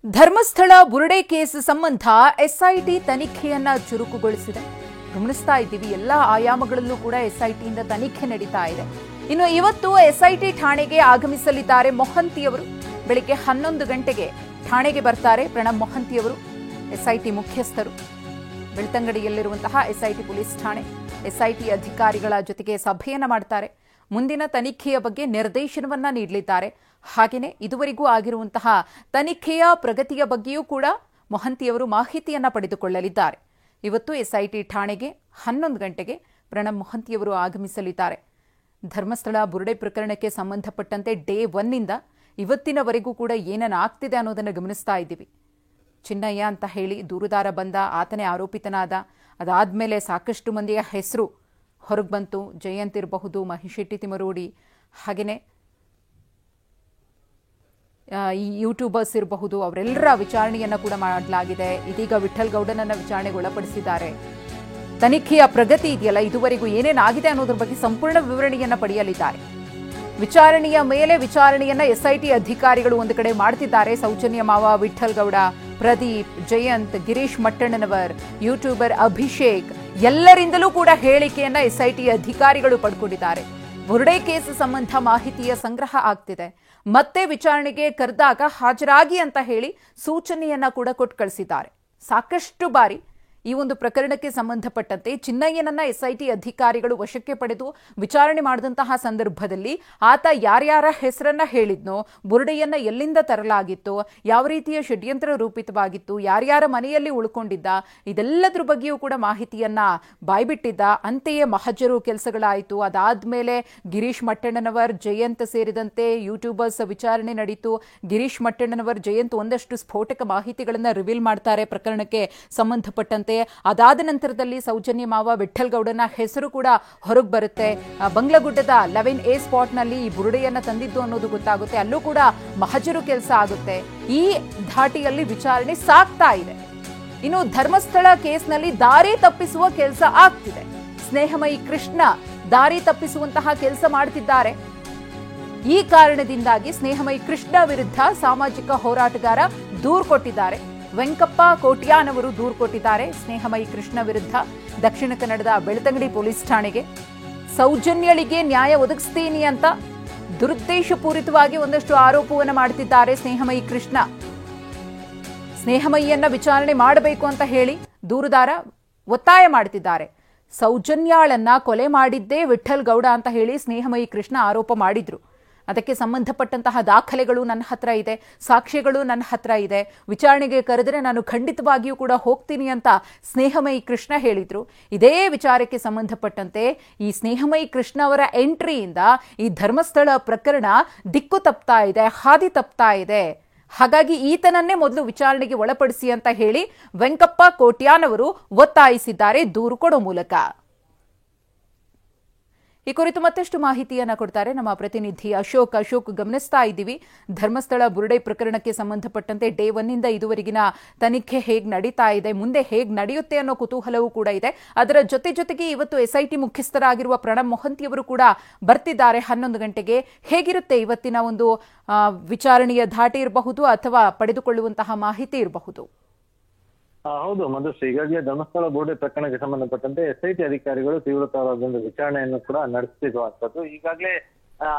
ಧರ್ಮಸ್ಥಳ ಬುರುಡೆ case ಸಂಬಂಧ SIT ತನಿಖೆಯನ್ನ ಚುರುಕುಗೊಳಿಸಿದೆ. ಗಮನಿಸ್ತಾ ಇದ್ದೀವಿ, ಎಲ್ಲ ಆಯಾಮಗಳಲ್ಲೂ ಕೂಡ ಎಸ್ಐಟಿಯಿಂದ ತನಿಖೆ ನಡೀತಾ ಇದೆ. ಇನ್ನು ಇವತ್ತು ಎಸ್ಐಟಿ ಠಾಣೆಗೆ ಆಗಮಿಸಲಿದ್ದಾರೆ ಮೊಹಂತಿಯವರು. ಬೆಳಿಗ್ಗೆ 11 ಗಂಟೆಗೆ ಠಾಣೆಗೆ ಬರ್ತಾರೆ ಪ್ರಣಬ್ ಮೊಹಂತಿಯವರು, ಎಸ್ಐಟಿ ಮುಖ್ಯಸ್ಥರು. ಬೆಳ್ತಂಗಡಿಯಲ್ಲಿರುವಂತಹ ಎಸ್ಐಟಿ ಪೊಲೀಸ್ ಠಾಣೆ ಎಸ್ಐಟಿ ಅಧಿಕಾರಿಗಳ ಜೊತೆಗೆ ಸಭೆಯನ್ನ ಮಾಡ್ತಾರೆ. ಮುಂದಿನ ತನಿಖೆಯ ಬಗ್ಗೆ ನಿರ್ದೇಶನವನ್ನ ನೀಡಲಿದ್ದಾರೆ. ಹಾಗೆಯೇ ಇದುವರೆಗೂ ಆಗಿರುವಂತಹ ತನಿಖೆಯ ಪ್ರಗತಿಯ ಬಗ್ಗೆಯೂ ಕೂಡ ಮೊಹಂತಿಯವರು ಮಾಹಿತಿಯನ್ನ ಪಡೆದುಕೊಳ್ಳಲಿದ್ದಾರೆ. ಇವತ್ತು ಎಸ್ಐಟಿ ಠಾಣೆಗೆ 11 ಗಂಟೆಗೆ ಪ್ರಣಬ್ ಮೊಹಂತಿಯವರು ಆಗಮಿಸಲಿದ್ದಾರೆ. ಧರ್ಮಸ್ಥಳ ಬುರುಡೆ ಪ್ರಕರಣಕ್ಕೆ ಸಂಬಂಧಪಟ್ಟಂತೆ ಡೇ 1ನಿಂದ ಇವತ್ತಿನವರೆಗೂ ಕೂಡ ಏನೇನು ಆಗ್ತಿದೆ ಅನ್ನೋದನ್ನು ಗಮನಿಸ್ತಾ ಇದ್ದೀವಿ. ಚಿನ್ನಯ್ಯ ಅಂತ ಹೇಳಿ ದೂರುದಾರ ಬಂದ, ಆತನೇ ಆರೋಪಿತನಾದ. ಅದಾದ್ಮೇಲೆ ಸಾಕಷ್ಟು ಮಂದಿಯ ಹೆಸರು ಹೊರಗೆ ಬಂತು. ಜಯಂತ್ ಇರಬಹುದು, ಮಹೇಶ್ ಶೆಟ್ಟಿ ತಿಮರೋಡಿ, ಹಾಗೆಯೇ ಈ ಯೂಟ್ಯೂಬರ್ಸ್ ಇರಬಹುದು, ಅವರೆಲ್ಲರ ವಿಚಾರಣೆಯನ್ನು ಕೂಡ ಮಾಡಲಾಗಿದೆ. ಇದೀಗ ವಿಠಲ್ ಗೌಡನನ್ನ ವಿಚಾರಣೆಗೆ ಒಳಪಡಿಸಿದ್ದಾರೆ. ತನಿಖೆಯ ಪ್ರಗತಿ ಇದೆಯಲ್ಲ, ಇದುವರೆಗೂ ಏನೇನಾಗಿದೆ ಅನ್ನೋದ್ರ ಬಗ್ಗೆ ಸಂಪೂರ್ಣ ವಿವರಣೆಯನ್ನ ಪಡೆಯಲಿದ್ದಾರೆ. ವಿಚಾರಣೆಯ ಮೇಲೆ ವಿಚಾರಣೆಯನ್ನ ಎಸ್ಐಟಿ ಅಧಿಕಾರಿಗಳು ಒಂದು ಕಡೆ ಮಾಡ್ತಿದ್ದಾರೆ. ಸೌಜನ್ಯ ಮಾವ, ವಿಠಲ್ ಗೌಡ, ಪ್ರದೀಪ್, ಜಯಂತ್, ಗಿರೀಶ್ ಮಟ್ಟಣ್ಣನವರ್, ಯೂಟ್ಯೂಬರ್ ಅಭಿಷೇಕ್, ಎಲ್ಲರಿಂದಲೂ ಕೂಡ ಹೇಳಿಕೆಯನ್ನ ಎಸ್ಐಟಿ ಅಧಿಕಾರಿಗಳು ಪಡ್ಕೊಂಡಿದ್ದಾರೆ. ಬುರುಡೆ ಕೇಸ್ ಸಂಬಂಧ ಮಾಹಿತಿಯ ಸಂಗ್ರಹ ಆಗ್ತಿದೆ. ಮತ್ತೆ ವಿಚಾರಣೆಗೆ ಕರೆದಾಗ ಹಾಜರಾಗಿ ಅಂತ ಹೇಳಿ ಸೂಚನೆಯನ್ನ ಕೂಡ ಕೊಟ್ಟು ಕಳಿಸಿದ್ದಾರೆ. ಸಾಕಷ್ಟು ಬಾರಿ ಈ ಒಂದು ಪ್ರಕರಣಕ್ಕೆ ಸಂಬಂಧಪಟ್ಟಂತೆ ಚಿನ್ನಯ್ಯನನ್ನ ಎಸ್ಐಟಿ ಅಧಿಕಾರಿಗಳು ವಶಕ್ಕೆ ಪಡೆದು ವಿಚಾರಣೆ ಮಾಡಿದಂತಹ ಸಂದರ್ಭದಲ್ಲಿ ಆತ ಯಾರ್ಯಾರ ಹೆಸರನ್ನ ಹೇಳಿದ್ನೋ, ಬುರುಡೆಯನ್ನ ಎಲ್ಲಿಂದ ತರಲಾಗಿತ್ತು, ಯಾವ ರೀತಿಯ ಷಡ್ಯಂತ್ರ ರೂಪಿತವಾಗಿತ್ತು, ಯಾರ್ಯಾರ ಮನೆಯಲ್ಲಿ ಉಳ್ಕೊಂಡಿದ್ದ, ಇದೆಲ್ಲದ್ರ ಬಗ್ಗೆಯೂ ಕೂಡ ಮಾಹಿತಿಯನ್ನ ಬಾಯ್ಬಿಟ್ಟಿದ್ದ. ಅಂತೆಯೇ ಮಹಜರು ಕೆಲಸಗಳಾಯಿತು. ಅದಾದ್ಮೇಲೆ ಗಿರೀಶ್ ಮಟ್ಟಣ್ಣನವರ್, ಜಯಂತ್ ಸೇರಿದಂತೆ ಯೂಟ್ಯೂಬರ್ಸ್ ವಿಚಾರಣೆ ನಡೀತು. ಗಿರೀಶ್ ಮಟ್ಟಣ್ಣನವರ್, ಜಯಂತ್ ಒಂದಷ್ಟು ಸ್ಫೋಟಕ ಮಾಹಿತಿಗಳನ್ನ ರಿವೀಲ್ ಮಾಡ್ತಾರೆ ಪ್ರಕರಣಕ್ಕೆ ಸಂಬಂಧಪಟ್ಟಂತೆ. ಅದಾದ ನಂತರದಲ್ಲಿ ಸೌಜನ್ಯ ಮಾವ, ವಿಠಲ್ ಗೌಡನ ಹೆಸರು ಕೂಡ ಹೊರಗೆ ಬರುತ್ತೆ. ಬಂಗ್ಲಗುಡ್ಡದ 11A ಸ್ಪಾಟ್ನಲ್ಲಿ ಈ ಬುರುಡೆಯನ್ನ ತಂದಿದ್ದು ಅನ್ನೋದು ಗೊತ್ತಾಗುತ್ತೆ. ಅಲ್ಲೂ ಕೂಡ ಮಹಜರು ಕೆಲಸ ಆಗುತ್ತೆ. ಈ ಧಾಟಿಯಲ್ಲಿ ವಿಚಾರಣೆ ಸಾಗ್ತಾ ಇದೆ. ಇನ್ನು ಧರ್ಮಸ್ಥಳ ಕೇಸ್ನಲ್ಲಿ ದಾರಿ ತಪ್ಪಿಸುವ ಕೆಲಸ ಆಗ್ತಿದೆ. ಸ್ನೇಹಮಯಿ ಕೃಷ್ಣ ದಾರಿ ತಪ್ಪಿಸುವಂತಹ ಕೆಲಸ ಮಾಡ್ತಿದ್ದಾರೆ. ಈ ಕಾರಣದಿಂದಾಗಿ ಸ್ನೇಹಮಯಿ ಕೃಷ್ಣ ವಿರುದ್ಧ ಸಾಮಾಜಿಕ ಹೋರಾಟಗಾರ ದೂರು ಕೊಟ್ಟಿದ್ದಾರೆ. ವೆಂಕಪ್ಪ ಕೋಟ್ಯಾನವರು ದೂರು ಕೊಟ್ಟಿದ್ದಾರೆ ಸ್ನೇಹಮಯಿ ಕೃಷ್ಣ ವಿರುದ್ಧ ದಕ್ಷಿಣ ಕನ್ನಡದ ಬೆಳ್ತಂಗಡಿ ಪೊಲೀಸ್ ಠಾಣೆಗೆ. ಸೌಜನ್ಯಳಿಗೆ ನ್ಯಾಯ ಒದಗಿಸ್ತೀನಿ ಅಂತ ದುರುದ್ದೇಶಪೂರಿತವಾಗಿ ಒಂದಷ್ಟು ಆರೋಪವನ್ನು ಮಾಡ್ತಿದ್ದಾರೆ ಸ್ನೇಹಮಯಿ ಕೃಷ್ಣ. ಸ್ನೇಹಮಯಿಯನ್ನ ವಿಚಾರಣೆ ಮಾಡಬೇಕು ಅಂತ ಹೇಳಿ ದೂರುದಾರ ಒತ್ತಾಯ ಮಾಡ್ತಿದ್ದಾರೆ. ಸೌಜನ್ಯಾಳನ್ನ ಕೊಲೆ ಮಾಡಿದ್ದೇ ವಿಠಲ್ ಗೌಡ ಅಂತ ಹೇಳಿ ಸ್ನೇಹಮಯಿ ಕೃಷ್ಣ ಆರೋಪ ಮಾಡಿದ್ರು. ಅದಕ್ಕೆ ಸಂಬಂಧಪಟ್ಟಂತಹ ದಾಖಲೆಗಳು ನನ್ನ ಹತ್ರ ಇದೆ, ಸಾಕ್ಷ್ಯಗಳು ನನ್ನ ಹತ್ರ ಇದೆ. ವಿಚಾರಣೆಗೆ ಕರೆದರೆ ನಾನು ಖಂಡಿತವಾಗಿಯೂ ಕೂಡ ಹೋಗ್ತೀನಿ ಅಂತ ಸ್ನೇಹಮಯಿ ಕೃಷ್ಣ ಹೇಳಿದ್ರು. ಇದೇ ವಿಚಾರಕ್ಕೆ ಸಂಬಂಧಪಟ್ಟಂತೆ ಈ ಸ್ನೇಹಮಯಿ ಕೃಷ್ಣ ಅವರ ಎಂಟ್ರಿಯಿಂದ ಈ ಧರ್ಮಸ್ಥಳ ಪ್ರಕರಣ ದಿಕ್ಕು ತಪ್ತಾ ಇದೆ, ಹಾದಿ ತಪ್ತಾ ಇದೆ. ಹಾಗಾಗಿ ಈತನನ್ನೇ ಮೊದಲು ವಿಚಾರಣೆಗೆ ಒಳಪಡಿಸಿ ಅಂತ ಹೇಳಿ ವೆಂಕಪ್ಪ ಕೋಟ್ಯಾನವರು ಒತ್ತಾಯಿಸಿದ್ದಾರೆ ದೂರು ಕೊಡೋ ಮೂಲಕ. ಈ ಕುರಿತು ಮತ್ತಷ್ಟು ಮಾಹಿತಿಯನ್ನ ಕೊಡ್ತಾರೆ ನಮ್ಮ ಪ್ರತಿನಿಧಿ ಅಶೋಕ್. ಗಮನಿಸ್ತಾ ಇದ್ದೀವಿ, ಧರ್ಮಸ್ಥಳ ಬುರುಡೆ ಪ್ರಕರಣಕ್ಕೆ ಸಂಬಂಧಪಟ್ಟಂತೆ ಡೇ 1ನಿಂದ ಇದುವರೆಗಿನ ತನಿಖೆ ಹೇಗೆ ನಡೀತಾ ಇದೆ, ಮುಂದೆ ಹೇಗೆ ನಡೆಯುತ್ತೆ ಅನ್ನೋ ಕುತೂಹಲವೂ ಕೂಡ ಇದೆ. ಅದರ ಜೊತೆಗೆ ಇವತ್ತು ಎಸ್ಐಟಿ ಮುಖ್ಯಸ್ಥರಾಗಿರುವ ಪ್ರಣಬ್ ಮೊಹಂತಿಯವರು ಕೂಡ ಬರ್ತಿದ್ದಾರೆ 11 ಗಂಟೆಗೆ. ಹೇಗಿರುತ್ತೆ ಇವತ್ತಿನ ಒಂದು ವಿಚಾರಣೆಯ ಧಾಟಿ ಇರಬಹುದು ಅಥವಾ ಪಡೆದುಕೊಳ್ಳುವಂತಹ ಮಾಹಿತಿ ಇರಬಹುದು? ಹೌದು ಮಧುಶ್ರೀ, ಈಗಾಗಲೇ ಧರ್ಮಸ್ಥಳ ಬುರುಡೆ ಪ್ರಕರಣಕ್ಕೆ ಸಂಬಂಧಪಟ್ಟಂತೆ ಎಸ್ಐಟಿ ಅಧಿಕಾರಿಗಳು ತೀವ್ರತರವಾದ ವಿಚಾರಣೆಯನ್ನು ಕೂಡ ನಡೆಸುತ್ತಿರುವಂತದ್ದು ಈಗಾಗಲೇ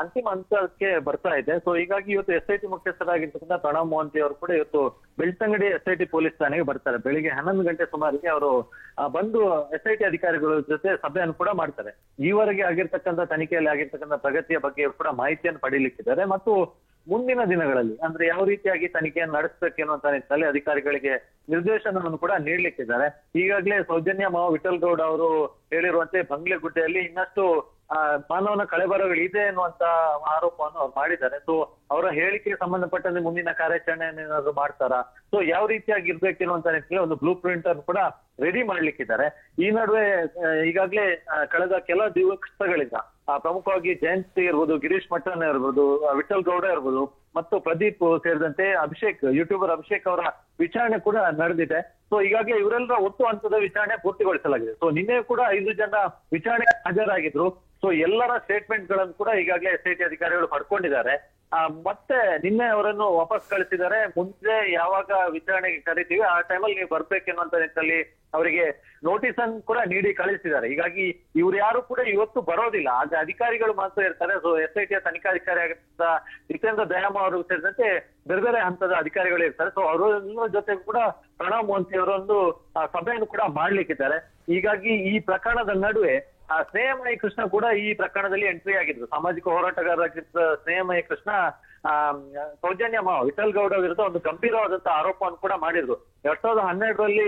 ಅಂತಿಮ ಹಂತಕ್ಕೆ ಬರ್ತಾ ಇದೆ. ಸೊ ಹೀಗಾಗಿ ಇವತ್ತು ಎಸ್ಐಟಿ ಮುಖ್ಯಸ್ಥರಾಗಿರ್ತಕ್ಕಂಥ ಪ್ರಣಬ್ ಮೊಹಂತಿ ಅವರು ಕೂಡ ಇವತ್ತು ಬೆಳ್ತಂಗಡಿ ಎಸ್ಐಟಿ ಪೊಲೀಸ್ ಠಾಣೆಗೆ ಬರ್ತಾರೆ. ಬೆಳಿಗ್ಗೆ 11 ಗಂಟೆ ಸುಮಾರಿಗೆ ಅವರು ಬಂದು ಎಸ್ಐಟಿ ಅಧಿಕಾರಿಗಳ ಜೊತೆ ಸಭೆಯನ್ನು ಕೂಡ ಮಾಡ್ತಾರೆ. ಈವರೆಗೆ ಆಗಿರ್ತಕ್ಕಂಥ ತನಿಖೆಯಲ್ಲಿ ಆಗಿರ್ತಕ್ಕಂಥ ಪ್ರಗತಿಯ ಬಗ್ಗೆ ಕೂಡ ಮಾಹಿತಿಯನ್ನು ಪಡೀಲಿಕ್ಕಿದ್ದಾರೆ ಮತ್ತು ಮುಂದಿನ ದಿನಗಳಲ್ಲಿ ಅಂದ್ರೆ ಯಾವ ರೀತಿಯಾಗಿ ತನಿಖೆಯನ್ನು ನಡೆಸಬೇಕು ಅನ್ನುವಂತ ನಿಟ್ಟಿನಲ್ಲಿ ಅಧಿಕಾರಿಗಳಿಗೆ ನಿರ್ದೇಶನವನ್ನು ಕೂಡ ನೀಡಲಿಕ್ಕಿದ್ದಾರೆ. ಈಗಾಗಲೇ ಸೌಜನ್ಯ ಮಾವ, ವಿಠಲ್ ಗೌಡ ಅವರು ಹೇಳಿರುವಂತೆ ಬಂಗ್ಲೆಗುಡ್ಡೆಯಲ್ಲಿ ಇನ್ನಷ್ಟು ಮಾನವನ ಕಳೆಬರಗಳಿದೆ ಎನ್ನುವಂತ ಆರೋಪವನ್ನು ಅವ್ರು ಮಾಡಿದ್ದಾರೆ. ಸೊ ಅವರ ಹೇಳಿಕೆಗೆ ಸಂಬಂಧಪಟ್ಟಂತೆ ಮುಂದಿನ ಕಾರ್ಯಾಚರಣೆಯನ್ನು ಏನಾದ್ರು ಮಾಡ್ತಾರಾ, ಸೊ ಯಾವ ರೀತಿಯಾಗಿ ಇರ್ಬೇಕೆನ್ನುವಂತ ನಿಟ್ಟಿನಲ್ಲಿ ಒಂದು ಬ್ಲೂ ಪ್ರಿಂಟ್ ಅನ್ನು ಕೂಡ ರೆಡಿ ಮಾಡ್ಲಿಕ್ಕಿದ್ದಾರೆ. ಈ ನಡುವೆ ಈಗಾಗಲೇ ಕಳೆದ ಕೆಲ ದಿವಸಗಳಿಂದ ಪ್ರಮುಖವಾಗಿ ಜಯಂತ್ ಇರ್ಬೋದು, ಗಿರೀಶ್ ಮಟ್ಟಣ್ಣ ಇರ್ಬೋದು, ವಿಠಲ್ ಗೌಡ ಇರ್ಬೋದು ಮತ್ತು ಪ್ರದೀಪ್ ಸೇರಿದಂತೆ ಅಭಿಷೇಕ್, ಯೂಟ್ಯೂಬರ್ ಅಭಿಷೇಕ್ ಅವರ ವಿಚಾರಣೆ ಕೂಡ ನಡೆದಿದೆ. ಸೊ ಈಗಾಗಲೇ ಇವರೆಲ್ಲರ ಒಟ್ಟು ಹಂತದ ವಿಚಾರಣೆ ಪೂರ್ತಿಗೊಳಿಸಲಾಗಿದೆ. ಸೊ ನಿನ್ನೆ ಕೂಡ 5 ಜನ ವಿಚಾರಣೆಗೆ ಹಾಜರಾಗಿದ್ರು. ಸೊ ಎಲ್ಲರ ಸ್ಟೇಟ್ಮೆಂಟ್ ಗಳನ್ನು ಕೂಡ ಈಗಾಗಲೇ ಎಸ್ಐಟಿ ಅಧಿಕಾರಿಗಳು ಪಡ್ಕೊಂಡಿದ್ದಾರೆ. ಮತ್ತೆ ನಿನ್ನೆ ಅವರನ್ನು ವಾಪಸ್ ಕಳಿಸಿದ್ದಾರೆ. ಮುಂದೆ ಯಾವಾಗ ವಿಚಾರಣೆಗೆ ಕರಿತೀವಿ ಆ ಟೈಮಲ್ಲಿ ನೀವು ಬರ್ಬೇಕೆನ್ನುವಂತ ನಿಟ್ಟಿನಲ್ಲಿ ಅವರಿಗೆ ನೋಟಿಸ್ ಅನ್ನು ಕೂಡ ನೀಡಿ ಕಳಿಸಿದ್ದಾರೆ. ಹೀಗಾಗಿ ಇವ್ರು ಯಾರು ಕೂಡ ಇವತ್ತು ಬರೋದಿಲ್ಲ, ಆದ್ರೆ ಅಧಿಕಾರಿಗಳು ಮಾತ್ರ ಇರ್ತಾರೆ. ಸೊ SIT ತನಿಖಾಧಿಕಾರಿ ಆಗಿದ್ದ ಜಿತೇಂದ್ರ ದಯಾಮ ಅವರು ಸೇರಿದಂತೆ ಬೇರೆ ಬೇರೆ ಹಂತದ ಅಧಿಕಾರಿಗಳು ಇರ್ತಾರೆ. ಸೊ ಅವರ ಜೊತೆ ಕೂಡ ಪ್ರಣವ್ ಮೋಹಂತಿ ಅವರೊಂದು ಸಭೆಯನ್ನು ಕೂಡ ಮಾಡ್ಲಿಕ್ಕಿದ್ದಾರೆ. ಹೀಗಾಗಿ ಈ ಪ್ರಕರಣದ ನಡುವೆ ಸ್ನೇಹಮಯಿ ಕೃಷ್ಣ ಕೂಡ ಈ ಪ್ರಕರಣದಲ್ಲಿ ಎಂಟ್ರಿ ಆಗಿದ್ರು. ಸಾಮಾಜಿಕ ಹೋರಾಟಗಾರರಾಗಿದ್ದ ಸ್ನೇಹಮಯಿ ಕೃಷ್ಣ ಸೌಜನ್ಯ ಮಾವ ವಿಠಲ್ ಗೌಡ ವಿರುದ್ಧ ಒಂದು ಗಂಭೀರವಾದಂತಹ ಆರೋಪವನ್ನು ಕೂಡ ಮಾಡಿದ್ರು. 2012ರಲ್ಲಿ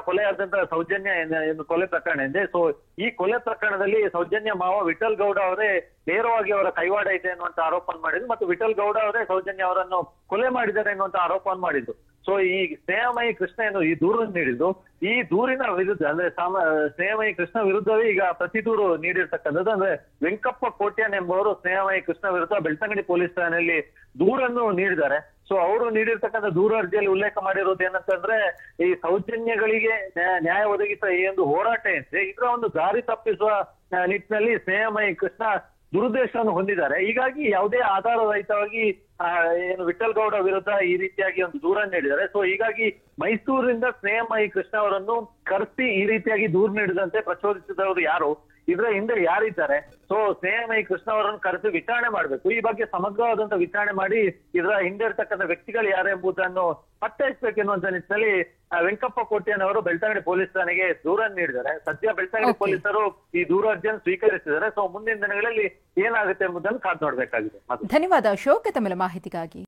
ಕೊಲೆಯಾದಂತಹ ಸೌಜನ್ಯ ಏನು ಕೊಲೆ ಪ್ರಕರಣ ಇದೆ. ಸೊ ಈ ಕೊಲೆ ಪ್ರಕರಣದಲ್ಲಿ ಸೌಜನ್ಯ ಮಾವ ವಿಠಲ್ ಗೌಡ ಅವರೇ ನೇರವಾಗಿ ಅವರ ಕೈವಾಡ ಇದೆ ಅನ್ನುವಂತ ಆರೋಪವನ್ನು ಮಾಡಿದ್ರು ಮತ್ತು ವಿಠಲ್ ಗೌಡ ಅವರೇ ಸೌಜನ್ಯ ಅವರನ್ನು ಕೊಲೆ ಮಾಡಿದ್ದಾರೆ ಎನ್ನುವಂತ ಆರೋಪವನ್ನು ಮಾಡಿದ್ರು. ಸೊ ಈ ಸ್ನೇಹಮಯಿ ಕೃಷ್ಣ ಏನು ಈ ದೂರನ್ನು ನೀಡಿದ್ದು, ಈ ದೂರಿನ ವಿರುದ್ಧ ಅಂದ್ರೆ ಸ್ನೇಹಮಯಿ ಕೃಷ್ಣ ವಿರುದ್ಧವೇ ಈಗ ಪ್ರತಿ ದೂರು ನೀಡಿರ್ತಕ್ಕಂಥದ್ದು. ಅಂದ್ರೆ ವೆಂಕಪ್ಪ ಕೋಟ್ಯಾನ್ ಎಂಬುವರು ಸ್ನೇಹಮಯಿ ಕೃಷ್ಣ ವಿರುದ್ಧ ಬೆಳ್ತಂಗಡಿ ಪೊಲೀಸ್ ಠಾಣೆಯಲ್ಲಿ ದೂರನ್ನು ನೀಡಿದ್ದಾರೆ. ಸೊ ಅವರು ನೀಡಿರ್ತಕ್ಕಂಥ ದೂರು ಅರ್ಜಿಯಲ್ಲಿ ಉಲ್ಲೇಖ ಮಾಡಿರೋದು ಏನಂತಂದ್ರೆ, ಈ ಸೌಜನ್ಯಗಳಿಗೆ ನ್ಯಾಯ ಒದಗಿಸುವ ಈ ಒಂದು ಹೋರಾಟ ಏನಿದೆ ಇದರ ಒಂದು ದಾರಿ ತಪ್ಪಿಸುವ ನಿಟ್ಟಿನಲ್ಲಿ ಸ್ನೇಹಮಯಿ ಕೃಷ್ಣ ದುರುದ್ದೇಶವನ್ನು ಹೊಂದಿದ್ದಾರೆ. ಹೀಗಾಗಿ ಯಾವುದೇ ಆಧಾರ ರಹಿತವಾಗಿ ಏನು ವಿಠಲ್ ಗೌಡ ವಿರುದ್ಧ ಈ ರೀತಿಯಾಗಿ ಒಂದು ದೂರನ್ನು ನೀಡಿದ್ದಾರೆ. ಸೊ ಹೀಗಾಗಿ ಮೈಸೂರಿನಿಂದ ಸ್ನೇಹಮಯಿ ಕೃಷ್ಣ ಅವರನ್ನು ಕರೆಸಿ ಈ ರೀತಿಯಾಗಿ ದೂರು ನೀಡಿದಂತೆ ಪ್ರಚೋದಿಸಿದವರು ಯಾರು, ಇದರ ಹಿಂದೆ ಯಾರಿದ್ದಾರೆ, ಸೊ ಸ್ನೇಹಮಯಿ ಕೃಷ್ಣ ಅವರನ್ನು ಕರೆಸಿ ವಿಚಾರಣೆ ಮಾಡಬೇಕು. ಈ ಬಗ್ಗೆ ಸಮಗ್ರವಾದಂತಹ ವಿಚಾರಣೆ ಮಾಡಿ ಇದರ ಹಿಂದೆ ಇರ್ತಕ್ಕಂಥ ವ್ಯಕ್ತಿಗಳು ಯಾರೆಂಬುದನ್ನು ಪತ್ತೆ ಹಚ್ಚಬೇಕೆನ್ನುವಂತ ನಿಟ್ಟಿನಲ್ಲಿ ವೆಂಕಪ್ಪ ಕೋಟ್ಯಾನ್ ಅವರು ಬೆಳ್ತಂಗಡಿ ಪೊಲೀಸ್ ಠಾಣೆಗೆ ದೂರನ್ನು ನೀಡಿದ್ದಾರೆ. ಸದ್ಯ ಬೆಳ್ತಂಗಡಿ ಪೊಲೀಸರು ಈ ದೂರು ಅರ್ಜಿಯನ್ನು ಸ್ವೀಕರಿಸಿದ್ದಾರೆ. ಸೊ ಮುಂದಿನ ದಿನಗಳಲ್ಲಿ ಏನಾಗುತ್ತೆ ಎಂಬುದನ್ನು ಕಾದು ನೋಡ್ಬೇಕಾಗಿದೆ. ಧನ್ಯವಾದ ಅಶೋಕ್ ತಮ್ಮೆಲ್ಲ ಮಾಹಿತಿಗಾಗಿ.